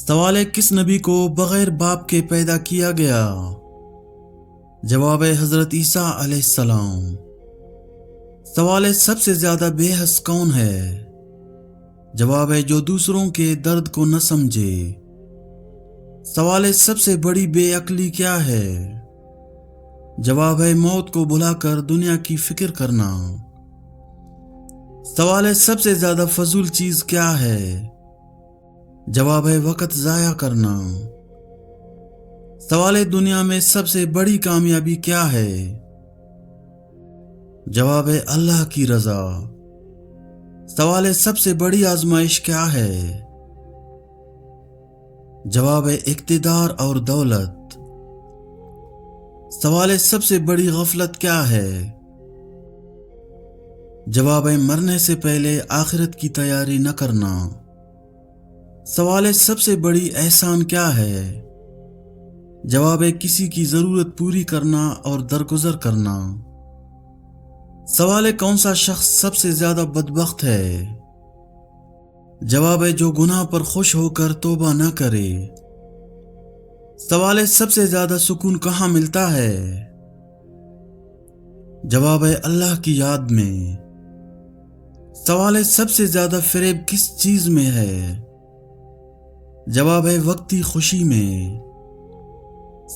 سوال ہے کس نبی کو بغیر باپ کے پیدا کیا گیا؟ جواب ہے حضرت عیسیٰ علیہ السلام۔ سوال ہے سب سے زیادہ بے حس کون ہے؟ جواب ہے جو دوسروں کے درد کو نہ سمجھے۔ سوال ہے سب سے بڑی بے عقلی کیا ہے؟ جواب ہے موت کو بھلا کر دنیا کی فکر کرنا۔ سوال ہے سب سے زیادہ فضول چیز کیا ہے؟ جواب ہے وقت ضائع کرنا۔ سوال ہے دنیا میں سب سے بڑی کامیابی کیا ہے؟ جواب ہے اللہ کی رضا۔ سوال ہے سب سے بڑی آزمائش کیا ہے؟ جواب ہے اقتدار اور دولت۔ سوال ہے سب سے بڑی غفلت کیا ہے؟ جواب ہے مرنے سے پہلے آخرت کی تیاری نہ کرنا۔ سوال ہے سب سے بڑی احسان کیا ہے؟ جواب ہے کسی کی ضرورت پوری کرنا اور درگزر کرنا۔ سوال ہے کون سا شخص سب سے زیادہ بدبخت ہے؟ جواب ہے جو گناہ پر خوش ہو کر توبہ نہ کرے۔ سوال ہے سب سے زیادہ سکون کہاں ملتا ہے؟ جواب ہے اللہ کی یاد میں۔ سوال ہے سب سے زیادہ فریب کس چیز میں ہے؟ جواب ہے وقتی خوشی میں۔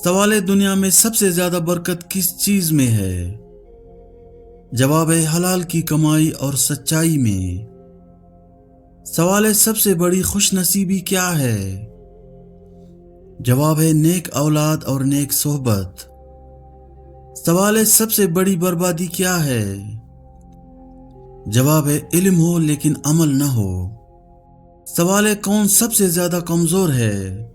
سوال ہے دنیا میں سب سے زیادہ برکت کس چیز میں ہے؟ جواب ہے حلال کی کمائی اور سچائی میں۔ سوال ہے سب سے بڑی خوش نصیبی کیا ہے؟ جواب ہے نیک اولاد اور نیک صحبت۔ سوال ہے سب سے بڑی بربادی کیا ہے؟ جواب ہے علم ہو لیکن عمل نہ ہو۔ سوال ہے کون سب سے زیادہ کمزور ہے؟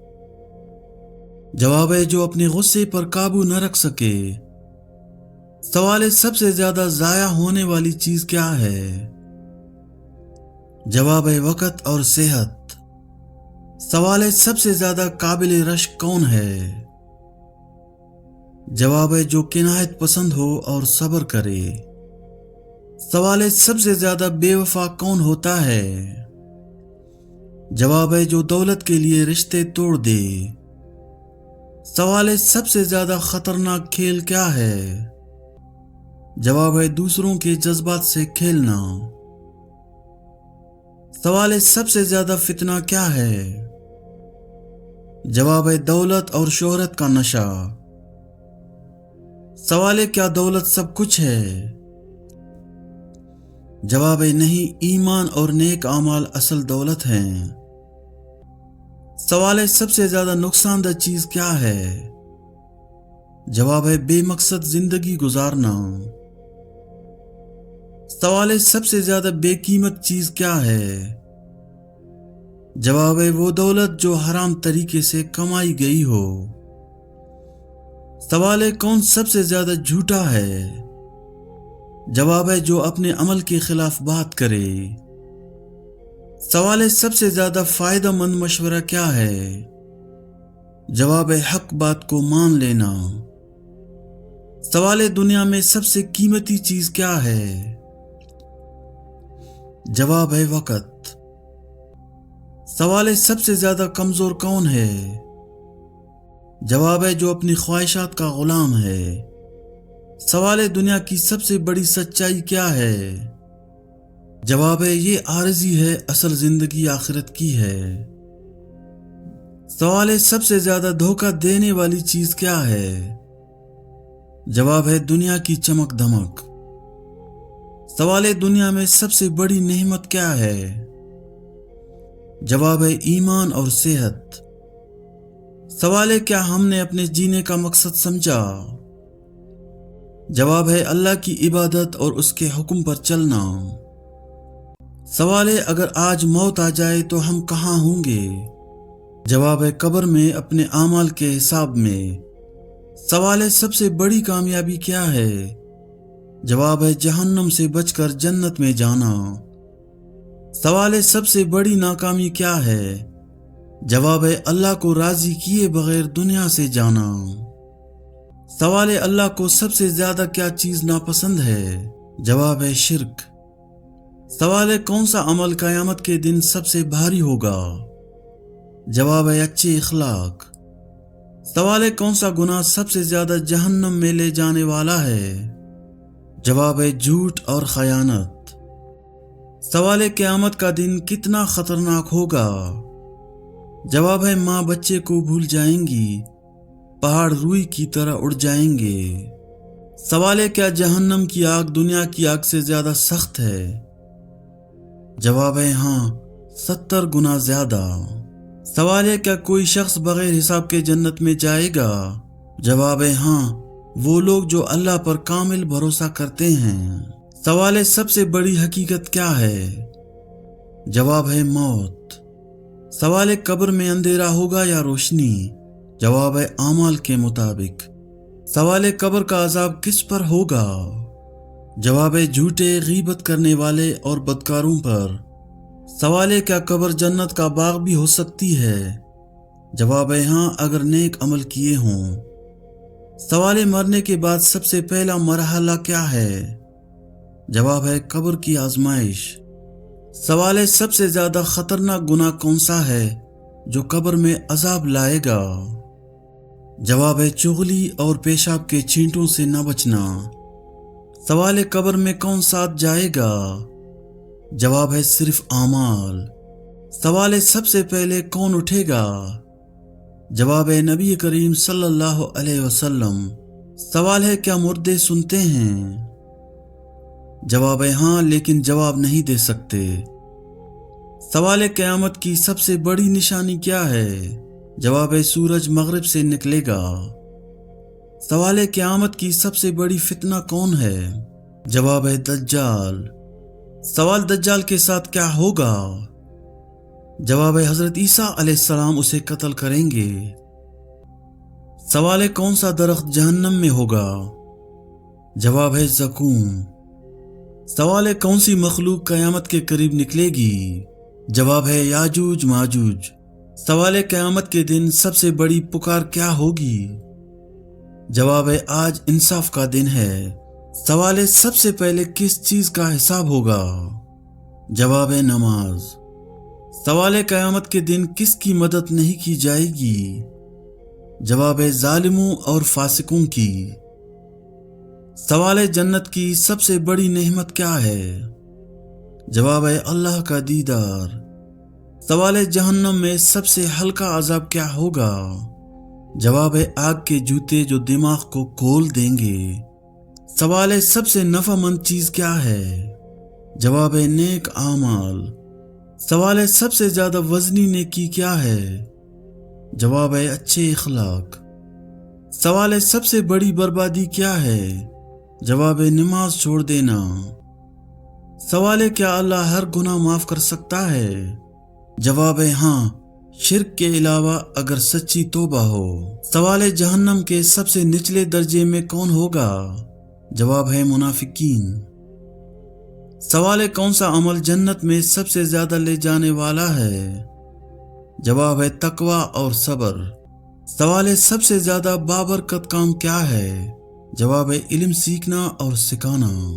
جواب ہے جو اپنے غصے پر قابو نہ رکھ سکے۔ سوال ہے سب سے زیادہ ضائع ہونے والی چیز کیا ہے؟ جواب ہے وقت اور صحت۔ سوال ہے سب سے زیادہ قابل رشک کون ہے؟ جواب ہے جو کنایت پسند ہو اور صبر کرے۔ سوال ہے سب سے زیادہ بے وفا کون ہوتا ہے؟ جواب ہے جو دولت کے لیے رشتے توڑ دے۔ سوال ہے سب سے زیادہ خطرناک کھیل کیا ہے؟ جواب ہے دوسروں کے جذبات سے کھیلنا۔ سوال ہے سب سے زیادہ فتنہ کیا ہے؟ جواب ہے دولت اور شہرت کا نشہ۔ سوال ہے کیا دولت سب کچھ ہے؟ جواب ہے نہیں، ایمان اور نیک اعمال اصل دولت ہیں۔ سوال ہے سب سے زیادہ نقصان دہ چیز کیا ہے؟ جواب ہے بے مقصد زندگی گزارنا۔ سوال ہے سب سے زیادہ بے قیمت چیز کیا ہے؟ جواب ہے وہ دولت جو حرام طریقے سے کمائی گئی ہو۔ سوال ہے کون سب سے زیادہ جھوٹا ہے؟ جواب ہے جو اپنے عمل کے خلاف بات کرے۔ سوال ہے سب سے زیادہ فائدہ مند مشورہ کیا ہے؟ جواب ہے حق بات کو مان لینا۔ سوال ہے دنیا میں سب سے قیمتی چیز کیا ہے؟ جواب ہے وقت۔ سوال ہے سب سے زیادہ کمزور کون ہے؟ جواب ہے جو اپنی خواہشات کا غلام ہے۔ سوال ہے دنیا کی سب سے بڑی سچائی کیا ہے؟ جواب ہے یہ عارضی ہے، اصل زندگی آخرت کی ہے۔ سوال ہے سب سے زیادہ دھوکہ دینے والی چیز کیا ہے؟ جواب ہے دنیا کی چمک دھمک۔ سوال ہے دنیا میں سب سے بڑی نعمت کیا ہے؟ جواب ہے ایمان اور صحت۔ سوال ہے کیا ہم نے اپنے جینے کا مقصد سمجھا؟ جواب ہے اللہ کی عبادت اور اس کے حکم پر چلنا۔ سوال ہے اگر آج موت آ جائے تو ہم کہاں ہوں گے؟ جواب ہے قبر میں اپنے اعمال کے حساب میں۔ سوال ہے سب سے بڑی کامیابی کیا ہے؟ جواب ہے جہنم سے بچ کر جنت میں جانا۔ سوال ہے سب سے بڑی ناکامی کیا ہے؟ جواب ہے اللہ کو راضی کیے بغیر دنیا سے جانا۔ سوال ہے اللہ کو سب سے زیادہ کیا چیز ناپسند ہے؟ جواب ہے شرک۔ سوال ہے کون سا عمل قیامت کے دن سب سے بھاری ہوگا؟ جواب ہے اچھے اخلاق۔ سوال ہے کون سا گناہ سب سے زیادہ جہنم میں لے جانے والا ہے؟ جواب ہے جھوٹ اور خیانت۔ سوال ہے قیامت کا دن کتنا خطرناک ہوگا؟ جواب ہے ماں بچے کو بھول جائیں گی، پہاڑ روئی کی طرح اڑ جائیں گے۔ سوال ہے کیا جہنم کی آگ دنیا کی آگ سے زیادہ سخت ہے؟ جواب ہے ہاں، 70 گنا زیادہ۔ سوال ہے کیا کوئی شخص بغیر حساب کے جنت میں جائے گا؟ جواب ہے ہاں، وہ لوگ جو اللہ پر کامل بھروسہ کرتے ہیں۔ سوال ہے سب سے بڑی حقیقت کیا ہے؟ جواب ہے موت۔ سوال ہے قبر میں اندھیرا ہوگا یا روشنی؟ جواب ہے اعمال کے مطابق۔ سوال ہے قبر کا عذاب کس پر ہوگا؟ جواب ہے جھوٹے، غیبت کرنے والے اور بدکاروں پر۔ سوال ہے کیا قبر جنت کا باغ بھی ہو سکتی ہے؟ جواب ہے ہاں، اگر نیک عمل کیے ہوں۔ سوال ہے مرنے کے بعد سب سے پہلا مرحلہ کیا ہے؟ جواب ہے قبر کی آزمائش۔ سوال ہے سب سے زیادہ خطرناک گناہ کون سا ہے جو قبر میں عذاب لائے گا؟ جواب ہے چغلی اور پیشاب کے چھینٹوں سے نہ بچنا۔ سوال ہے قبر میں کون ساتھ جائے گا؟ جواب ہے صرف اعمال۔ سوال ہے سب سے پہلے کون اٹھے گا؟ جواب ہے نبی کریم صلی اللہ علیہ وسلم۔ سوال ہے کیا مردے سنتے ہیں؟ جواب ہے ہاں، لیکن جواب نہیں دے سکتے۔ سوال ہے قیامت کی سب سے بڑی نشانی کیا ہے؟ جواب ہے سورج مغرب سے نکلے گا۔ سوال ہے قیامت کی سب سے بڑی فتنہ کون ہے؟ جواب ہے دجال۔ سوال دجال کے ساتھ کیا ہوگا؟ جواب ہے حضرت عیسیٰ علیہ السلام اسے قتل کریں گے۔ سوال ہے کون سا درخت جہنم میں ہوگا؟ جواب ہے زقوم۔ سوال ہے کون سی مخلوق قیامت کے قریب نکلے گی؟ جواب ہے یاجوج ماجوج۔ سوال ہے قیامت کے دن سب سے بڑی پکار کیا ہوگی؟ جواب ہے آج انصاف کا دن ہے۔ سوال ہے سب سے پہلے کس چیز کا حساب ہوگا؟ جواب ہے نماز۔ سوال ہے قیامت کے دن کس کی مدد نہیں کی جائے گی؟ جواب ہے ظالموں اور فاسقوں کی۔ سوال ہے جنت کی سب سے بڑی نعمت کیا ہے؟ جواب ہے اللہ کا دیدار۔ سوال ہے جہنم میں سب سے ہلکا عذاب کیا ہوگا؟ جواب ہے آگ کے جوتے جو دماغ کو کھول دیں گے۔ سوال ہے سب سے نفع مند چیز کیا ہے؟ جواب ہے نیک اعمال۔ سوال ہے سب سے زیادہ وزنی نیکی کیا ہے؟ جواب ہے اچھے اخلاق۔ سوال ہے سب سے بڑی بربادی کیا ہے؟ جواب ہے نماز چھوڑ دینا۔ سوال ہے کیا اللہ ہر گناہ معاف کر سکتا ہے؟ جواب ہے ہاں، شرک کے علاوہ اگر سچی توبہ ہو۔ سوال ہے جہنم کے سب سے نچلے درجے میں کون ہوگا؟ جواب ہے منافقین۔ سوال ہے کون سا عمل جنت میں سب سے زیادہ لے جانے والا ہے؟ جواب ہے تقوی اور صبر۔ سوال ہے سب سے زیادہ بابرکت کام کیا ہے؟ جواب ہے علم سیکھنا اور سکھانا۔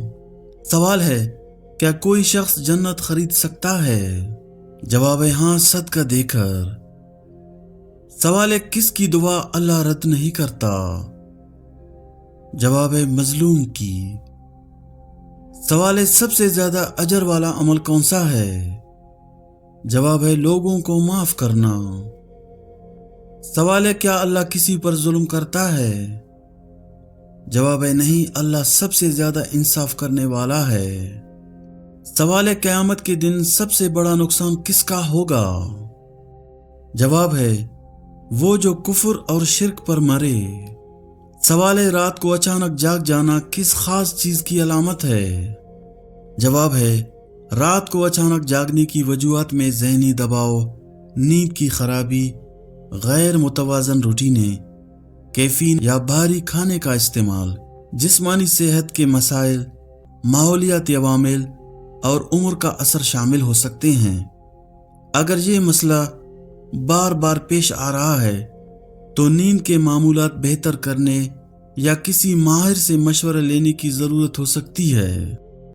سوال ہے کیا کوئی شخص جنت خرید سکتا ہے؟ جواب ہے ہاں، صدقہ دے کر۔ سوال ہے کس کی دعا اللہ رد نہیں کرتا؟ جواب ہے مظلوم کی۔ سوال ہے سب سے زیادہ اجر والا عمل کون سا ہے؟ جواب ہے لوگوں کو معاف کرنا۔ سوال ہے کیا اللہ کسی پر ظلم کرتا ہے؟ جواب ہے نہیں، اللہ سب سے زیادہ انصاف کرنے والا ہے۔ سوال ہے قیامت کے دن سب سے بڑا نقصان کس کا ہوگا؟ جواب ہے وہ جو کفر اور شرک پر مرے۔ سوال ہے رات کو اچانک جاگ جانا کس خاص چیز کی علامت ہے؟ جواب ہے رات کو اچانک جاگنے کی وجوہات میں ذہنی دباؤ، نیند کی خرابی، غیر متوازن روٹینیں، کیفین یا بھاری کھانے کا استعمال، جسمانی صحت کے مسائل، ماحولیاتی عوامل اور عمر کا اثر شامل ہو سکتے ہیں۔ اگر یہ مسئلہ بار بار پیش آ رہا ہے تو نیند کے معمولات بہتر کرنے یا کسی ماہر سے مشورہ لینے کی ضرورت ہو سکتی ہے۔